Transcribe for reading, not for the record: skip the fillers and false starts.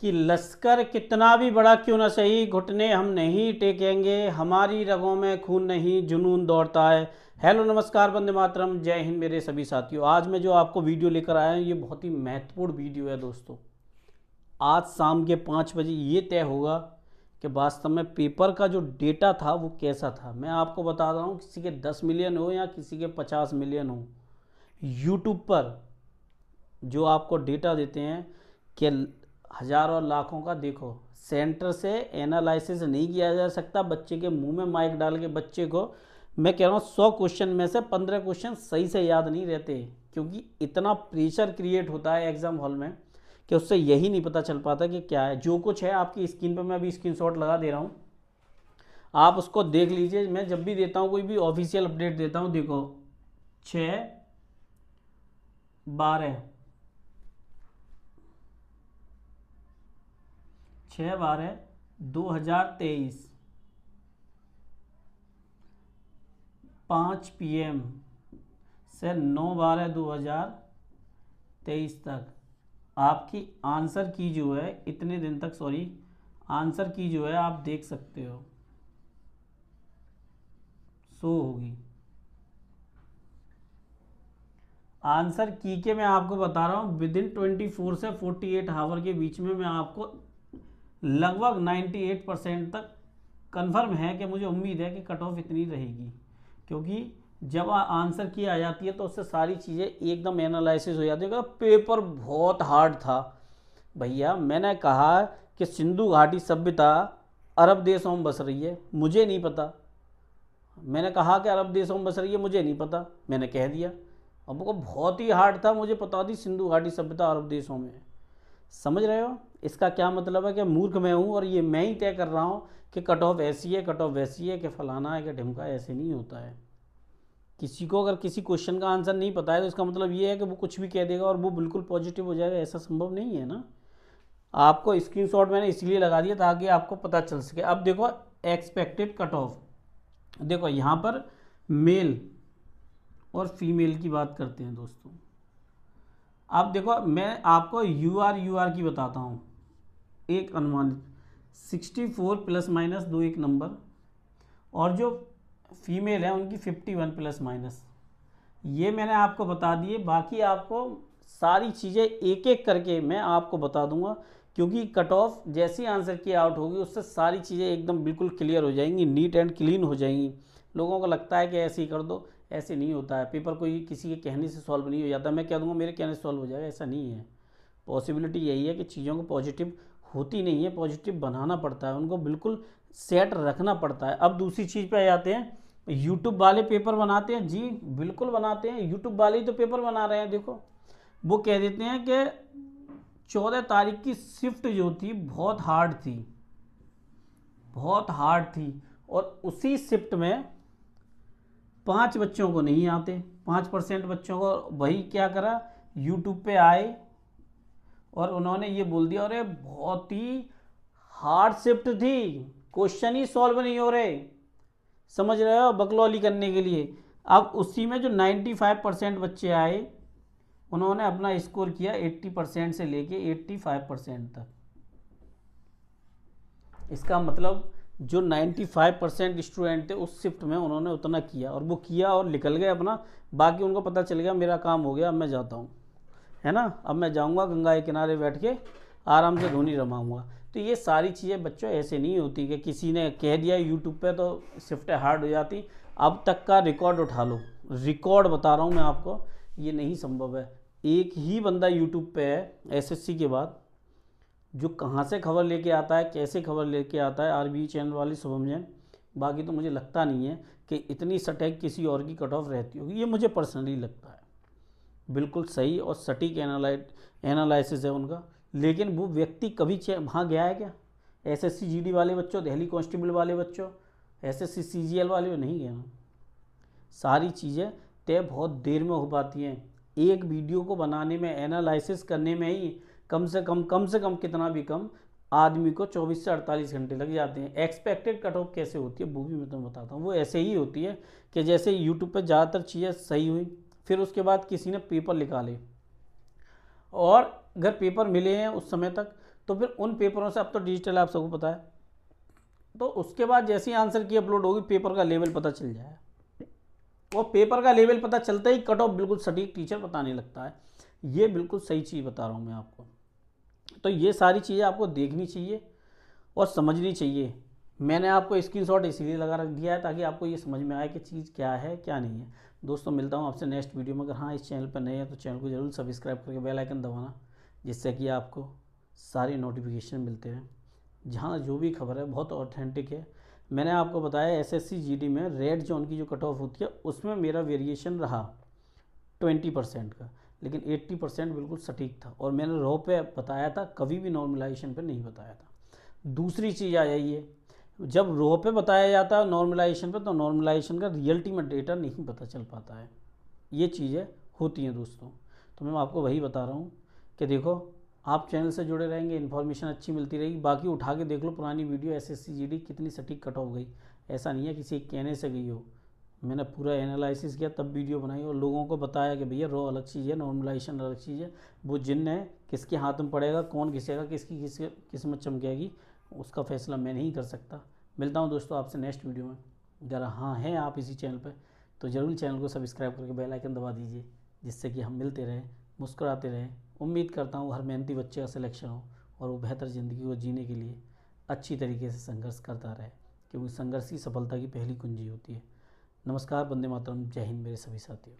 कि लश्कर कितना भी बड़ा क्यों ना सही, घुटने हम नहीं टेकेंगे, हमारी रगों में खून नहीं जुनून दौड़ता है। हेलो नमस्कार वंदे मातरम, जय हिंद मेरे सभी साथियों। आज मैं जो आपको वीडियो लेकर आया हूँ ये बहुत ही महत्वपूर्ण वीडियो है दोस्तों। आज शाम के 5 बजे ये तय होगा कि वास्तव में पेपर का जो डेटा था वो कैसा था। मैं आपको बता रहा हूँ, किसी के 10 मिलियन हो या किसी के 50 मिलियन हो, यूट्यूब पर जो आपको डेटा देते हैं कि हज़ारों और लाखों का, देखो सेंटर से एनालिसिस नहीं किया जा सकता। बच्चे के मुंह में माइक डाल के बच्चे को, मैं कह रहा हूँ 100 क्वेश्चन में से 15 क्वेश्चन सही से याद नहीं रहते, क्योंकि इतना प्रेशर क्रिएट होता है एग्ज़ाम हॉल में कि उससे यही नहीं पता चल पाता कि क्या है। जो कुछ है आपकी स्क्रीन पर मैं अभी स्क्रीनशॉट लगा दे रहा हूँ, आप उसको देख लीजिए। मैं जब भी देता हूँ कोई भी ऑफिशियल अपडेट देता हूँ, देखो 6/12 6/12/2023 5 PM से 9/12/2023 तक आपकी आंसर की जो है, इतने दिन तक आंसर की जो है आप देख सकते हो, शो होगी आंसर की के। मैं आपको बता रहा हूँ विदिन 24 से 48 आवर के बीच में मैं आपको लगभग 98% तक कंफर्म है कि मुझे उम्मीद है कि कट ऑफ इतनी रहेगी, क्योंकि जब आंसर की आ जाती है तो उससे सारी चीज़ें एकदम एनालिसिस हो जाती है। पेपर बहुत हार्ड था भैया। मैंने कहा कि सिंधु घाटी सभ्यता अरब देशों में बस रही है, मुझे नहीं पता। मैंने कहा कि अरब देशों में बस रही है, मुझे नहीं पता, मैंने कह दिया। अब वो बहुत ही हार्ड था, मुझे पता थी सिंधु घाटी सभ्यता अरब देशों में है। समझ रहे हो इसका क्या मतलब है? कि मूर्ख मैं हूँ और ये मैं ही तय कर रहा हूँ कि कट ऑफ ऐसी है, कट ऑफ वैसी है, कि फलाना है, कि ढिमका। ऐसे नहीं होता है। किसी को अगर किसी क्वेश्चन का आंसर नहीं पता है तो इसका मतलब ये है कि वो कुछ भी कह देगा और वो बिल्कुल पॉजिटिव हो जाएगा, ऐसा संभव नहीं है ना। आपको स्क्रीनशॉट मैंने इसलिए लगा दिया ताकि आपको पता चल सके। अब देखो एक्सपेक्टेड कट ऑफ, देखो यहाँ पर मेल और फीमेल की बात करते हैं दोस्तों। अब देखो मैं आपको यूआर की बताता हूँ, एक अनुमानित 64 प्लस माइनस 2 एक नंबर, और जो फीमेल है उनकी 51 प्लस माइनस, ये मैंने आपको बता दिए। बाकी आपको सारी चीज़ें एक एक करके मैं आपको बता दूंगा, क्योंकि कट ऑफ जैसी आंसर की आउट होगी उससे सारी चीज़ें एकदम बिल्कुल क्लियर हो जाएंगी, नीट एंड क्लीन हो जाएंगी। लोगों को लगता है कि ऐसे ही कर दो, ऐसे नहीं होता है। पेपर कोई किसी के कहने से सॉल्व नहीं हो जाता। मैं कह दूंगा मेरे कहने से सॉल्व हो जाएगा, ऐसा नहीं है। पॉसिबिलिटी यही है कि चीज़ों को पॉजिटिव होती नहीं है, पॉजिटिव बनाना पड़ता है, उनको बिल्कुल सेट रखना पड़ता है। अब दूसरी चीज़ पे आ जाते हैं, यूट्यूब वाले पेपर बनाते हैं। जी बिल्कुल बनाते हैं, यूट्यूब वाले ही तो पेपर बना रहे हैं। देखो वो कह देते हैं कि 14 तारीख की शिफ्ट जो थी बहुत हार्ड थी, बहुत हार्ड थी, और उसी शिफ्ट में 5 बच्चों को नहीं आते, 5% बच्चों को। वही क्या करा, यूट्यूब पे आए और उन्होंने ये बोल दिया, अरे बहुत ही हार्ड शिफ्ट थी, क्वेश्चन ही सॉल्व नहीं हो रहे। समझ रहे हो, बकलौली करने के लिए। अब उसी में जो 95% बच्चे आए, उन्होंने अपना स्कोर किया 80% से लेके 85% तक। इसका मतलब जो 95% स्टूडेंट थे उस शिफ्ट में उन्होंने उतना किया, और वो किया और निकल गए अपना। बाकी उनको पता चल गया मेरा काम हो गया, अब मैं जाता हूँ, है ना। अब मैं जाऊँगा गंगा के किनारे बैठ के आराम से धोनी रमाऊँगा। तो ये सारी चीज़ें बच्चों ऐसे नहीं होती कि किसी ने कह दिया यूट्यूब पे तो शिफ्टें हार्ड हो जाती। अब तक का रिकॉर्ड उठा लो, रिकॉर्ड बता रहा हूँ मैं आपको, ये नहीं संभव है। एक ही बंदा यूट्यूब पे है एसएससी के बाद जो कहाँ से खबर लेके आता है, कैसे खबर लेके आता है, आरबी चैनल वाले शुभम जैन। बाकी तो मुझे लगता नहीं है कि इतनी सटीक किसी और की कट ऑफ रहती होगी। ये मुझे पर्सनली लगता है बिल्कुल सही और सटीक एनालिसिस है उनका। लेकिन वो व्यक्ति कभी वहाँ गया है क्या? एसएससी जीडी वाले बच्चों, दिल्ली कांस्टेबल वाले बच्चों, एसएससी सीजीएल वाले नहीं गए ना। सारी चीज़ें तय बहुत देर में हो पाती हैं। एक वीडियो को बनाने में, एनालिसिस करने में ही कम से कम कितना भी कम आदमी को 24 से 48 घंटे लग जाते हैं। एक्सपेक्टेड कट ऑफ कैसे होती है वो भी मैं तुम्हें बताता हूँ। वो ऐसे ही होती है कि जैसे यूट्यूब पर ज़्यादातर चीज़ें सही हुई, फिर उसके बाद किसी ने पेपर निकाले और अगर पेपर मिले हैं उस समय तक तो फिर उन पेपरों से, अब तो डिजिटल आप सबको पता है, तो उसके बाद जैसे ही आंसर की अपलोड होगी पेपर का लेवल पता चल जाए, और पेपर का लेवल पता चलता ही कट ऑफ बिल्कुल सटीक टीचर बताने लगता है। ये बिल्कुल सही चीज़ बता रहा हूँ मैं आपको। तो ये सारी चीज़ें आपको देखनी चाहिए और समझनी चाहिए। मैंने आपको स्क्रीनशॉट इसीलिए लगा रख दिया है ताकि आपको ये समझ में आए कि चीज़ क्या है क्या नहीं है। दोस्तों मिलता हूँ आपसे नेक्स्ट वीडियो में। अगर हाँ इस चैनल पर नए हैं तो चैनल को जरूर सब्सक्राइब करके बेल आइकन दबाना, जिससे कि आपको सारी नोटिफिकेशन मिलते हैं। जहाँ जो भी खबर है बहुत ऑथेंटिक है। मैंने आपको बताया एसएससी जीडी में रेड जोन की जो कट ऑफ होती है उसमें मेरा वेरिएशन रहा 20% का, लेकिन 80% बिल्कुल सटीक था, और मैंने रो पे बताया था, कभी भी नॉर्मलाइजेशन पे नहीं बताया था। दूसरी चीज़ आ जाइए, जब रो पे बताया जाता है नॉर्मलाइजेशन पे, तो नॉर्मलाइजेशन का रियलिटी में डेटा नहीं पता चल पाता है। ये चीज़ें होती हैं दोस्तों। तो मैं आपको वही बता रहा हूँ कि देखो, आप चैनल से जुड़े रहेंगे, इन्फॉर्मेशन अच्छी मिलती रहेगी। बाकी उठा के देख लो पुरानी वीडियो, एसएससी जीडी कितनी सटीक कट ऑफ गई। ऐसा नहीं है किसी कहने से गई हो, मैंने पूरा एनालिसिस किया तब वीडियो बनाई और लोगों को बताया कि भैया रो अलग चीज़ है, नॉर्मलाइजेशन अलग चीज़ है। वो जिन्न है, किसके हाथ में पड़ेगा, कौन घिसेगा, किसकी किस्मत चमकेगी, उसका फैसला मैं नहीं कर सकता। मिलता हूँ दोस्तों आपसे नेक्स्ट वीडियो में। अगर हाँ हैं आप इसी चैनल पर तो ज़रूर चैनल को सब्सक्राइब करके बेल आइकन दबा दीजिए, जिससे कि हम मिलते रहें, मुस्कुराते रहें। उम्मीद करता हूँ हर मेहनती बच्चे का सिलेक्शन हो और वो बेहतर ज़िंदगी को जीने के लिए अच्छी तरीके से संघर्ष करता रहे, क्योंकि संघर्ष ही सफलता की पहली कुंजी होती है। नमस्कार, वंदे मातरम, जय हिंद मेरे सभी साथियों।